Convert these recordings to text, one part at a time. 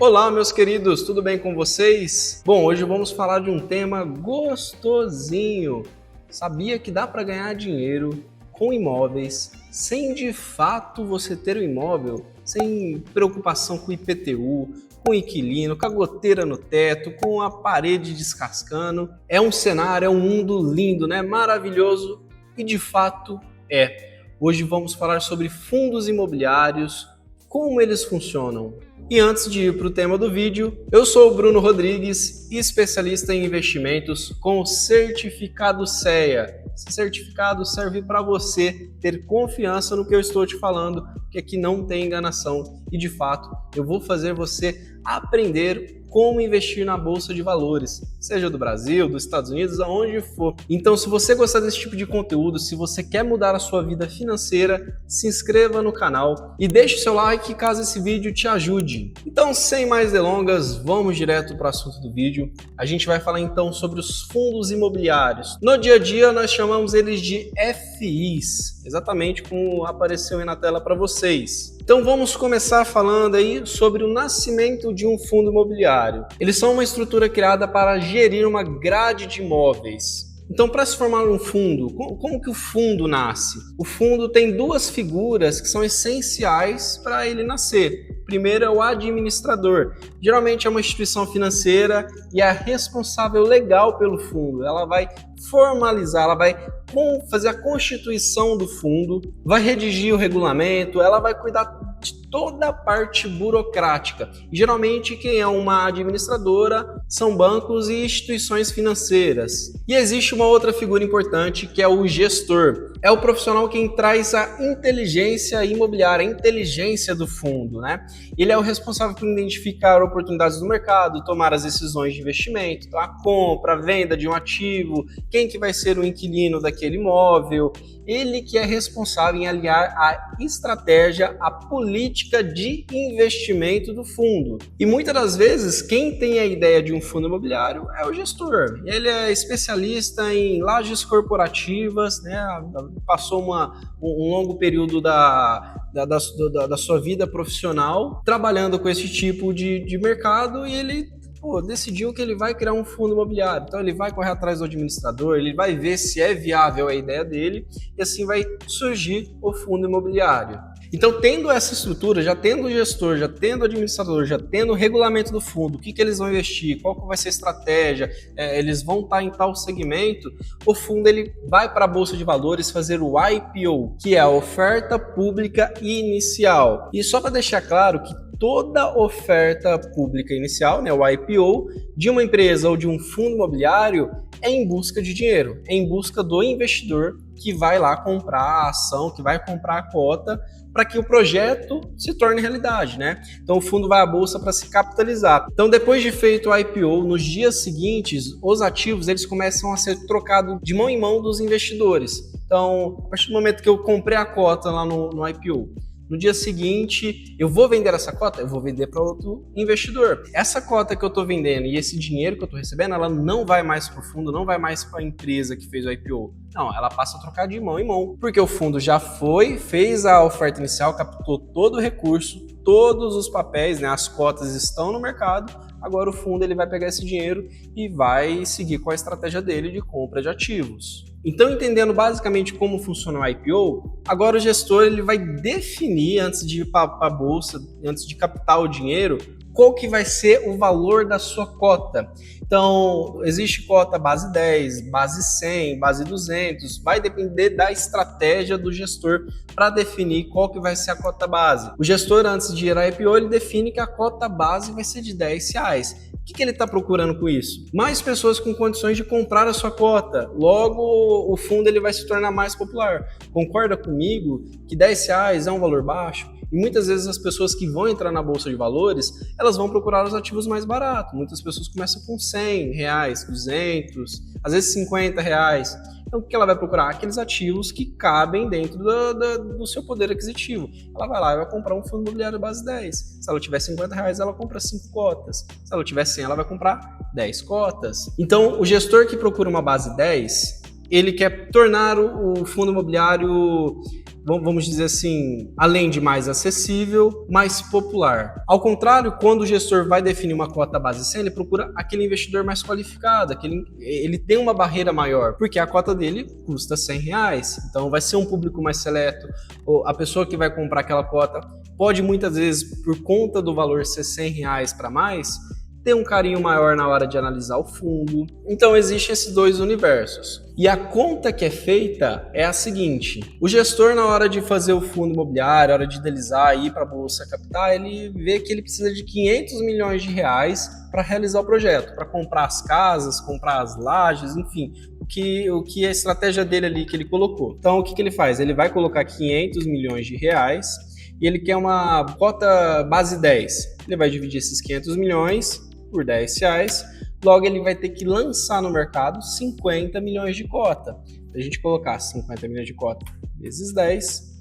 Olá, meus queridos, tudo bem com vocês? Bom, hoje vamos falar de um tema gostosinho. Sabia que dá para ganhar dinheiro com imóveis sem de fato você ter o imóvel, sem preocupação com IPTU, com inquilino, com a goteira no teto, com a parede descascando. É um cenário, é um mundo lindo, né? Maravilhoso e de fato é. Hoje vamos falar sobre fundos imobiliários, como eles funcionam. E antes de ir para o tema do vídeo, eu sou o Bruno Rodrigues, especialista em investimentos com certificado CEA. Esse certificado serve para você ter confiança no que eu estou te falando, porque aqui não tem enganação e de fato eu vou fazer você aprender como investir na Bolsa de Valores, seja do Brasil, dos Estados Unidos, aonde for. Então, se você gostar desse tipo de conteúdo, se você quer mudar a sua vida financeira, se inscreva no canal e deixe seu like caso esse vídeo te ajude. Então, sem mais delongas, vamos direto para o assunto do vídeo. A gente vai falar então sobre os fundos imobiliários. No dia a dia, nós chamamos eles de FIs, exatamente como apareceu aí na tela para vocês. Então vamos começar falando aí sobre o nascimento de um fundo imobiliário. Eles são uma estrutura criada para gerir uma grade de imóveis. Então, para se formar um fundo, como que o fundo nasce? O fundo tem duas figuras que são essenciais para ele nascer. Primeiro é o administrador. Geralmente é uma instituição financeira e é a responsável legal pelo fundo. Ela vai formalizar, ela vai fazer a constituição do fundo, vai redigir o regulamento, ela vai cuidar de toda a parte burocrática. E, geralmente quem é uma administradora são bancos e instituições financeiras. E existe uma outra figura importante que é o gestor. É o profissional quem traz a inteligência imobiliária, a inteligência do fundo, né? Ele é o responsável por identificar oportunidades do mercado, tomar as decisões de investimento, então a compra, a venda de um ativo, quem que vai ser o inquilino daquele imóvel. Ele que é responsável em alinhar a estratégia, a política de investimento do fundo. E muitas das vezes, quem tem a ideia de um fundo imobiliário é o gestor. Ele é especialista em lajes corporativas, né? Passou um longo período da sua vida profissional trabalhando com esse tipo de mercado e ele decidiu que ele vai criar um fundo imobiliário. Então ele vai correr atrás do administrador, ele vai ver se é viável a ideia dele e assim vai surgir o fundo imobiliário. Então, tendo essa estrutura, já tendo o gestor, já tendo o administrador, já tendo o regulamento do fundo, o que eles vão investir, qual que vai ser a estratégia, eles vão estar em tal segmento, o fundo ele vai para a Bolsa de Valores fazer o IPO, que é a oferta pública inicial. E só para deixar claro que toda oferta pública inicial, né, o IPO, de uma empresa ou de um fundo imobiliário é em busca de dinheiro, é em busca do investidor que vai lá comprar a ação, que vai comprar a cota para que o projeto se torne realidade, né? Então o fundo vai à bolsa para se capitalizar. Então depois de feito o IPO, nos dias seguintes, os ativos eles começam a ser trocados de mão em mão dos investidores. Então, a partir do momento que eu comprei a cota lá no IPO, no dia seguinte, eu vou vender essa cota? Eu vou vender para outro investidor. Essa cota que eu estou vendendo e esse dinheiro que eu estou recebendo, ela não vai mais para o fundo, não vai mais para a empresa que fez o IPO. Não, ela passa a trocar de mão em mão, porque o fundo já fez a oferta inicial, captou todo o recurso, todos os papéis, né, as cotas estão no mercado, agora o fundo ele vai pegar esse dinheiro e vai seguir com a estratégia dele de compra de ativos. Então, entendendo basicamente como funciona o IPO, agora o gestor ele vai definir, antes de ir para a bolsa, antes de captar o dinheiro, qual que vai ser o valor da sua cota. Então, existe cota base 10, base 100, base 200, vai depender da estratégia do gestor para definir qual que vai ser a cota base. O gestor, antes de ir à IPO, ele define que a cota base vai ser de R$10. O que ele está procurando com isso? Mais pessoas com condições de comprar a sua cota. Logo, o fundo ele vai se tornar mais popular. Concorda comigo que R$10 é um valor baixo? E muitas vezes as pessoas que vão entrar na Bolsa de Valores, elas vão procurar os ativos mais baratos. Muitas pessoas começam com R$100, 200, às vezes R$50. Então, o que ela vai procurar? Aqueles ativos que cabem dentro do seu poder aquisitivo. Ela vai lá e vai comprar um fundo imobiliário base 10. Se ela tiver R$50, ela compra 5 cotas. Se ela tiver 100, ela vai comprar 10 cotas. Então, o gestor que procura uma base 10, ele quer tornar o fundo imobiliário vamos dizer assim, além de mais acessível, mais popular. Ao contrário, quando o gestor vai definir uma cota base 100, ele procura aquele investidor mais qualificado, ele tem uma barreira maior, porque a cota dele custa R$100, então vai ser um público mais seleto, ou a pessoa que vai comprar aquela cota pode muitas vezes, por conta do valor ser R$100 para mais, ter um carinho maior na hora de analisar o fundo. Então existem esses dois universos. E a conta que é feita é a seguinte: o gestor, na hora de fazer o fundo imobiliário, na hora de idealizar e ir para a Bolsa Capital, ele vê que ele precisa de R$500 milhões para realizar o projeto, para comprar as casas, comprar as lajes, enfim, o que é a estratégia dele ali que ele colocou. Então o que ele faz? Ele vai colocar R$500 milhões e ele quer uma cota base 10. Ele vai dividir esses 500 milhões por R$10, logo ele vai ter que lançar no mercado 50 milhões de cota. Se a gente colocar 50 milhões de cota vezes 10,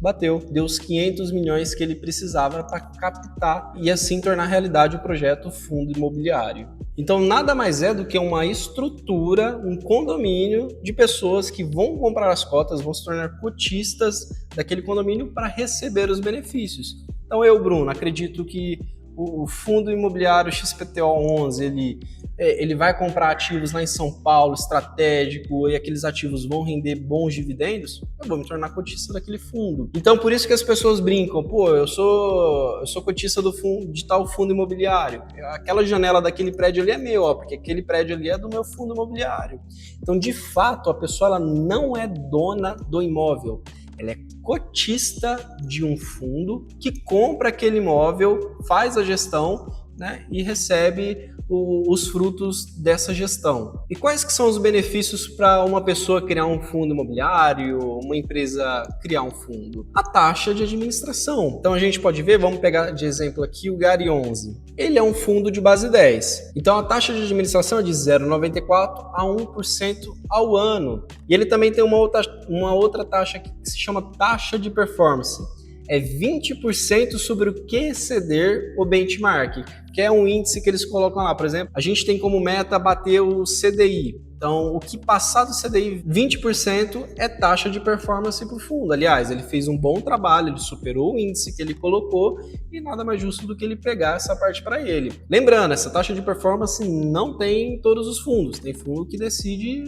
bateu, deu os 500 milhões que ele precisava para captar e assim tornar realidade o projeto fundo imobiliário. Então nada mais é do que uma estrutura, um condomínio de pessoas que vão comprar as cotas, vão se tornar cotistas daquele condomínio para receber os benefícios. Então eu, Bruno, acredito que o fundo imobiliário XPTO11, ele vai comprar ativos lá em São Paulo, estratégico, e aqueles ativos vão render bons dividendos, eu vou me tornar cotista daquele fundo. Então, por isso que as pessoas brincam, pô, eu sou cotista do fundo, de tal fundo imobiliário. Aquela janela daquele prédio ali é meu, ó, porque aquele prédio ali é do meu fundo imobiliário. Então, de fato, a pessoa ela não é dona do imóvel. Ela é cotista de um fundo que compra aquele imóvel, faz a gestão, né, e recebe os frutos dessa gestão. E quais que são os benefícios para uma pessoa criar um fundo imobiliário, uma empresa criar um fundo? A taxa de administração. Então a gente pode ver, vamos pegar de exemplo aqui o GARI 11. Ele é um fundo de base 10. Então a taxa de administração é de 0,94% a 1% ao ano. E ele também tem uma outra taxa que se chama taxa de performance. É 20% sobre o que exceder o benchmark, que é um índice que eles colocam lá. Por exemplo, a gente tem como meta bater o CDI. Então, o que passar do CDI, 20% é taxa de performance para o fundo. Aliás, ele fez um bom trabalho, ele superou o índice que ele colocou e nada mais justo do que ele pegar essa parte para ele. Lembrando, essa taxa de performance não tem em todos os fundos. Tem fundo que decide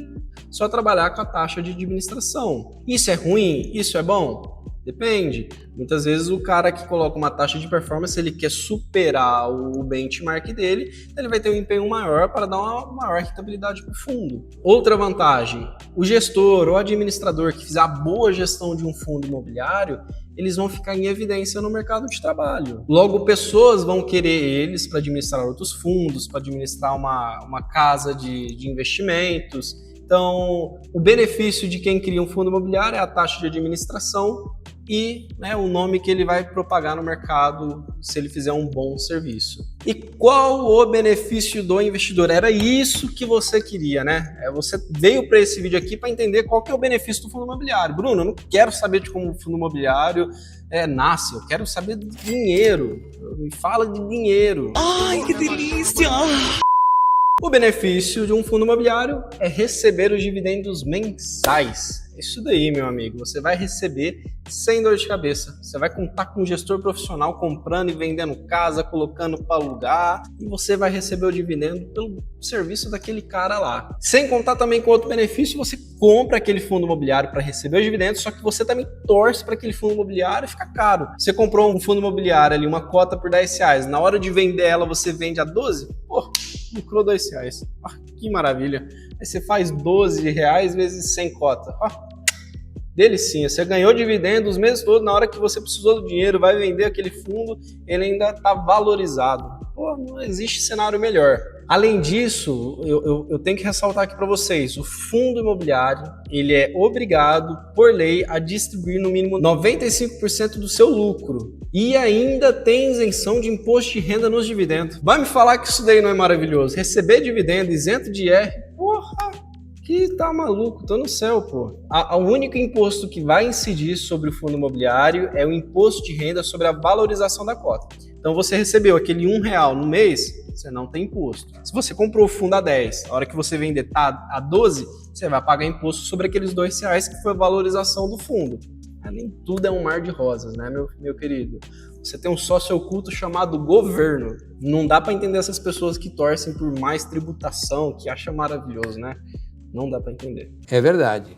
só trabalhar com a taxa de administração. Isso é ruim? Isso é bom? Depende. Muitas vezes o cara que coloca uma taxa de performance, ele quer superar o benchmark dele, ele vai ter um empenho maior para dar uma maior rentabilidade para o fundo. Outra vantagem, o gestor ou administrador que fizer a boa gestão de um fundo imobiliário, eles vão ficar em evidência no mercado de trabalho. Logo, pessoas vão querer eles para administrar outros fundos, para administrar uma casa de investimentos. Então, o benefício de quem cria um fundo imobiliário é a taxa de administração e, né, o nome que ele vai propagar no mercado se ele fizer um bom serviço. E qual o benefício do investidor? Era isso que você queria, né? Você veio para esse vídeo aqui para entender qual que é o benefício do fundo imobiliário. Bruno, eu não quero saber de como o fundo imobiliário nasce, eu quero saber de dinheiro. Me fala de dinheiro. Ai, que delícia! O benefício de um fundo imobiliário é receber os dividendos mensais. Isso daí, meu amigo, você vai receber sem dor de cabeça. Você vai contar com um gestor profissional comprando e vendendo casa, colocando para alugar, e você vai receber o dividendo pelo serviço daquele cara lá. Sem contar também com outro benefício, você compra aquele fundo imobiliário para receber os dividendos, só que você também torce para aquele fundo imobiliário ficar caro. Você comprou um fundo imobiliário ali, uma cota por R$10, na hora de vender ela você vende a 12? Pô, lucrou R$2. Que maravilha. Aí você faz R$12 vezes 100 cota. Delicinha, você ganhou dividendo os meses todos, na hora que você precisou do dinheiro, vai vender aquele fundo, ele ainda está valorizado. Pô, não existe cenário melhor. Além disso, eu tenho que ressaltar aqui para vocês, o fundo imobiliário, ele é obrigado, por lei, a distribuir no mínimo 95% do seu lucro. E ainda tem isenção de imposto de renda nos dividendos. Vai me falar que isso daí não é maravilhoso? Receber dividendo isento de IR, porra! Que tá maluco, tô no céu, pô. O único imposto que vai incidir sobre o fundo imobiliário é o imposto de renda sobre a valorização da cota. Então você recebeu aquele R$1 no mês, você não tem imposto. Se você comprou o fundo a 10, a hora que você vender tá a 12, você vai pagar imposto sobre aqueles R$2 que foi a valorização do fundo. Nem tudo é um mar de rosas, né, meu querido? Você tem um sócio oculto chamado governo. Não dá para entender essas pessoas que torcem por mais tributação, que acham maravilhoso, né? Não dá para entender. É verdade.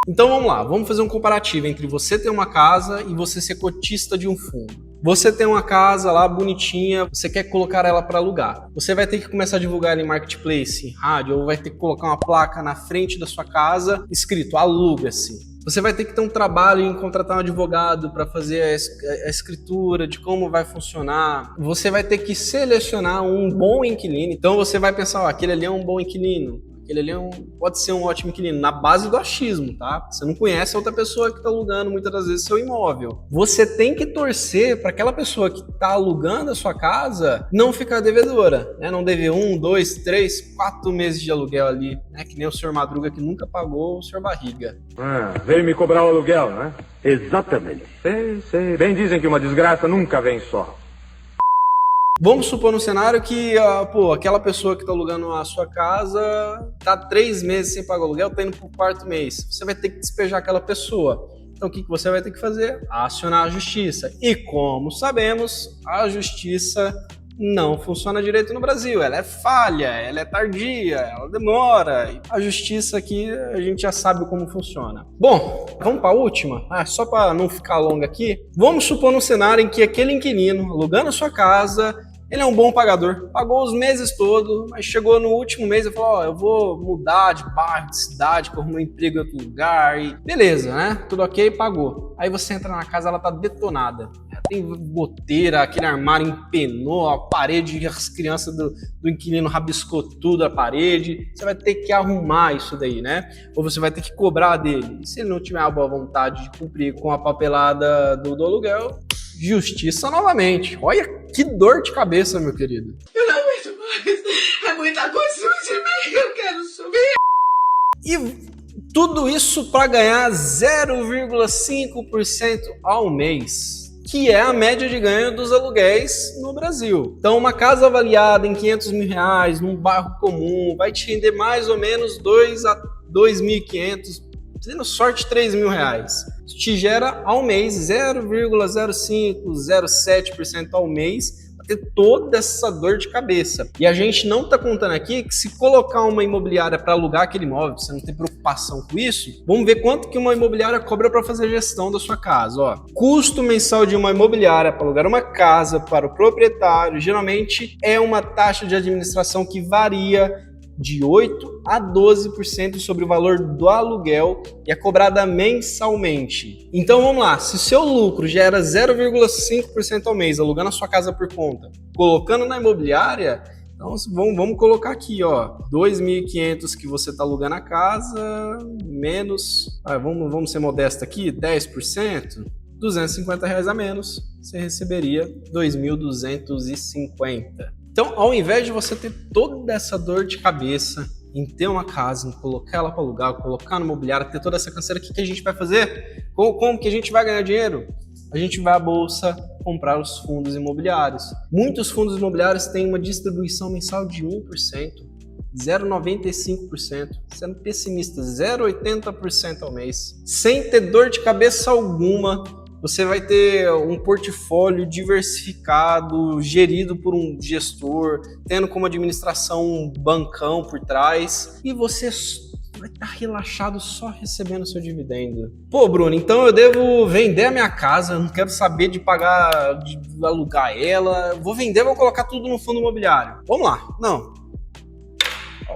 Então vamos lá, vamos fazer um comparativo entre você ter uma casa e você ser cotista de um fundo. Você tem uma casa lá bonitinha, você quer colocar ela para alugar. Você vai ter que começar a divulgar ela em marketplace, em rádio, ou vai ter que colocar uma placa na frente da sua casa escrito aluga-se. Você vai ter que ter um trabalho em contratar um advogado para fazer a escritura de como vai funcionar. Você vai ter que selecionar um bom inquilino. Então você vai pensar, aquele ali é um bom inquilino. Aquele ali pode ser um ótimo inquilino, na base do achismo, tá? Você não conhece a outra pessoa que está alugando muitas das vezes seu imóvel. Você tem que torcer para aquela pessoa que está alugando a sua casa não ficar devedora, né? Não dever 1, 2, 3, 4 meses de aluguel ali, né? Que nem o senhor Madruga que nunca pagou o senhor Barriga. Veio me cobrar o aluguel, né? Exatamente. Sei. Bem dizem que uma desgraça nunca vem só. Vamos supor no cenário que aquela pessoa que está alugando a sua casa está 3 meses sem pagar o aluguel, está indo para o 4º mês. Você vai ter que despejar aquela pessoa. Então o que você vai ter que fazer? Acionar a justiça. E como sabemos, a justiça não funciona direito no Brasil. Ela é falha, ela é tardia, ela demora. A justiça aqui a gente já sabe como funciona. Bom, vamos para a última? Só para não ficar longa aqui. Vamos supor no cenário em que aquele inquilino alugando a sua casa, ele é um bom pagador, pagou os meses todos, mas chegou no último mês e falou, eu vou mudar de bairro, de cidade, que eu arrumei um emprego em outro lugar e beleza, né? Tudo ok, pagou. Aí você entra na casa, ela tá detonada. Tem goteira, aquele armário empenou, a parede, as crianças do inquilino rabiscou tudo a parede. Você vai ter que arrumar isso daí, né? Ou você vai ter que cobrar dele. E se ele não tiver a boa vontade de cumprir com a papelada do aluguel, justiça novamente. Olha que dor de cabeça, meu querido. Eu não aguento mais. É muita coisa de mim. Eu quero subir. E tudo isso para ganhar 0,5% ao mês, que é a média de ganho dos aluguéis no Brasil. Então, uma casa avaliada em R$500 mil, num bairro comum, vai te render mais ou menos 2 a 2.500, tendo sorte R$3 mil. Isso te gera ao mês 0,05%, 0,7% ao mês, para ter toda essa dor de cabeça. E a gente não está contando aqui que se colocar uma imobiliária para alugar aquele imóvel, você não tem preocupação com isso, vamos ver quanto que uma imobiliária cobra para fazer a gestão da sua casa. Custo mensal de uma imobiliária para alugar uma casa para o proprietário, geralmente é uma taxa de administração que varia de 8% a 12% sobre o valor do aluguel e é cobrada mensalmente. Então vamos lá, se seu lucro gera 0,5% ao mês alugando a sua casa por conta, colocando na imobiliária, então vamos colocar aqui, 2.500 que você está alugando a casa, menos, vamos ser modesto aqui, 10%, R$250 a menos, você receberia 2.250. Então, ao invés de você ter toda essa dor de cabeça em ter uma casa, em colocar ela para alugar, colocar no imobiliário, ter toda essa canseira, o que a gente vai fazer? Como que a gente vai ganhar dinheiro? A gente vai à bolsa comprar os fundos imobiliários. Muitos fundos imobiliários têm uma distribuição mensal de 1%, 0,95%, sendo pessimista, 0,80% ao mês, sem ter dor de cabeça alguma. Você vai ter um portfólio diversificado, gerido por um gestor, tendo como administração um bancão por trás, e você vai estar relaxado só recebendo seu dividendo. Pô, Bruno, então eu devo vender a minha casa, eu não quero saber de pagar, de alugar ela, vou vender, vou colocar tudo no fundo imobiliário. Vamos lá, não.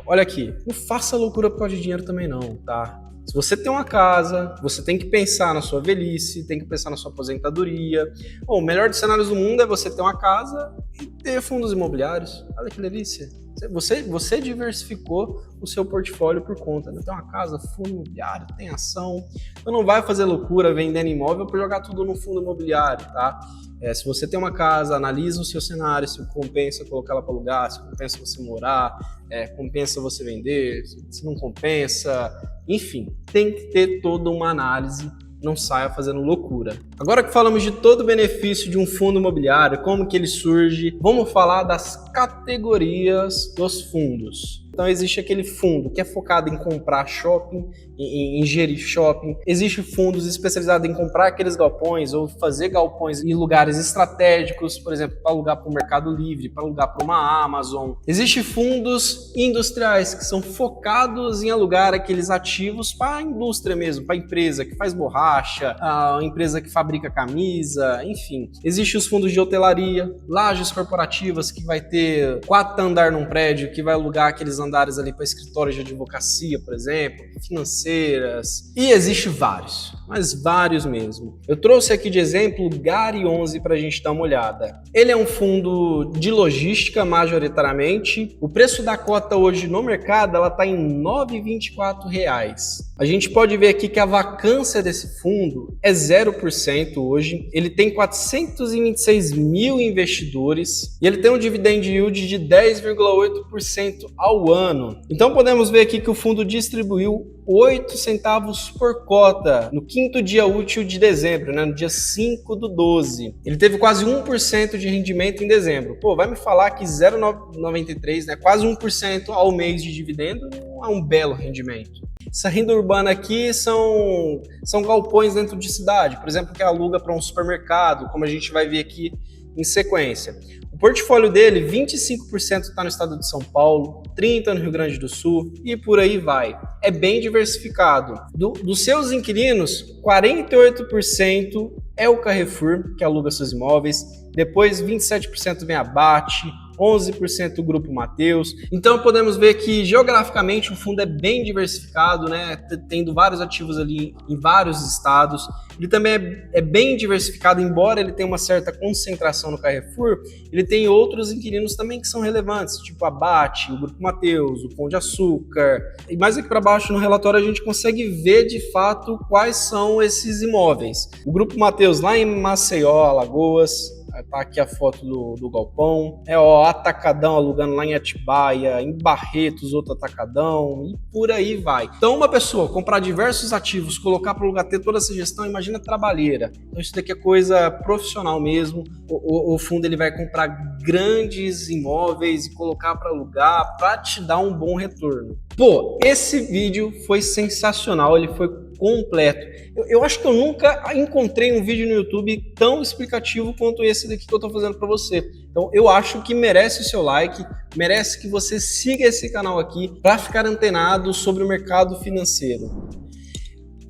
Olha aqui, não faça loucura por causa de dinheiro também não, tá? Se você tem uma casa, você tem que pensar na sua velhice, tem que pensar na sua aposentadoria. O melhor dos cenários do mundo é você ter uma casa e ter fundos imobiliários. Olha que delícia. Você diversificou o seu portfólio por conta, né? Tem uma casa, fundo imobiliário, tem ação. Então não vai fazer loucura vendendo imóvel para jogar tudo no fundo imobiliário, tá? Se você tem uma casa, analisa o seu cenário, se compensa colocar ela para alugar, se compensa você morar, compensa você vender, se não compensa, enfim, tem que ter toda uma análise, não saia fazendo loucura. Agora que falamos de todo o benefício de um fundo imobiliário, como que ele surge, vamos falar das categorias dos fundos. Então existe aquele fundo que é focado em comprar shopping, em gerir shopping. Existe fundos especializados em comprar aqueles galpões ou fazer galpões em lugares estratégicos, por exemplo, para alugar para o Mercado Livre, para alugar para uma Amazon. Existem fundos industriais que são focados em alugar aqueles ativos para a indústria mesmo, para a empresa que faz borracha, a empresa que fabrica camisa, enfim. Existem os fundos de hotelaria, lajes corporativas que vai ter 4 andares num prédio, que vai alugar aqueles andares ali para escritórios de advocacia, por exemplo, financeiras. E existe vários, mas vários mesmo. Eu trouxe aqui de exemplo o GARI 11 para a gente dar uma olhada. Ele é um fundo de logística majoritariamente. O preço da cota hoje no mercado ela está em R$ 9,24. A gente pode ver aqui que a vacância desse fundo é 0% hoje. Ele tem 426 mil investidores e ele tem um dividend yield de 10,8% ao ano. Então podemos ver aqui que o fundo distribuiu 8 centavos por cota no 5º dia útil de dezembro, no dia 5/12. Ele teve quase 1% de rendimento em dezembro. Pô, vai me falar que 0,93, quase 1% ao mês de dividendo, não é um belo rendimento. Essa renda urbana aqui são galpões dentro de cidade, por exemplo, que aluga para um supermercado, como a gente vai ver aqui em sequência. O portfólio dele, 25% está no estado de São Paulo, 30% no Rio Grande do Sul e por aí vai. É bem diversificado. Dos seus inquilinos, 48% é o Carrefour, que aluga seus imóveis, depois 27% vem a BAT, 11% o Grupo Mateus. Então podemos ver que geograficamente o fundo é bem diversificado, tendo vários ativos ali em vários estados. Ele também é bem diversificado, embora ele tenha uma certa concentração no Carrefour, ele tem outros inquilinos também que são relevantes, tipo a BAT, o Grupo Mateus, o Pão de Açúcar. E mais aqui para baixo no relatório a gente consegue ver de fato quais são esses imóveis. O Grupo Mateus lá em Maceió, Alagoas. Tá aqui a foto do galpão. Atacadão alugando lá em Atibaia, em Barretos, outro atacadão, e por aí vai. Então, uma pessoa comprar diversos ativos, colocar para alugar, ter toda essa gestão, imagina trabalheira. Então, isso daqui é coisa profissional mesmo. O fundo ele vai comprar grandes imóveis e colocar para alugar para te dar um bom retorno. Pô, esse vídeo foi sensacional, ele foi completo. Eu acho que eu nunca encontrei um vídeo no YouTube tão explicativo quanto esse daqui que eu tô fazendo para você. Então eu acho que merece o seu like, merece que você siga esse canal aqui para ficar antenado sobre o mercado financeiro.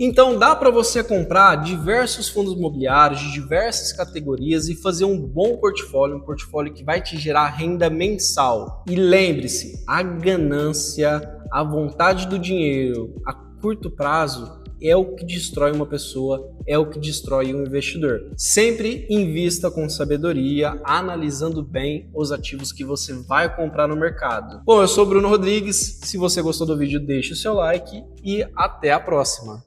Então dá para você comprar diversos fundos imobiliários de diversas categorias e fazer um bom portfólio, um portfólio que vai te gerar renda mensal. E lembre-se, a ganância, a vontade do dinheiro a curto prazo é o que destrói uma pessoa, é o que destrói um investidor. Sempre invista com sabedoria, analisando bem os ativos que você vai comprar no mercado. Bom, eu sou o Bruno Rodrigues, se você gostou do vídeo, deixe o seu like e até a próxima.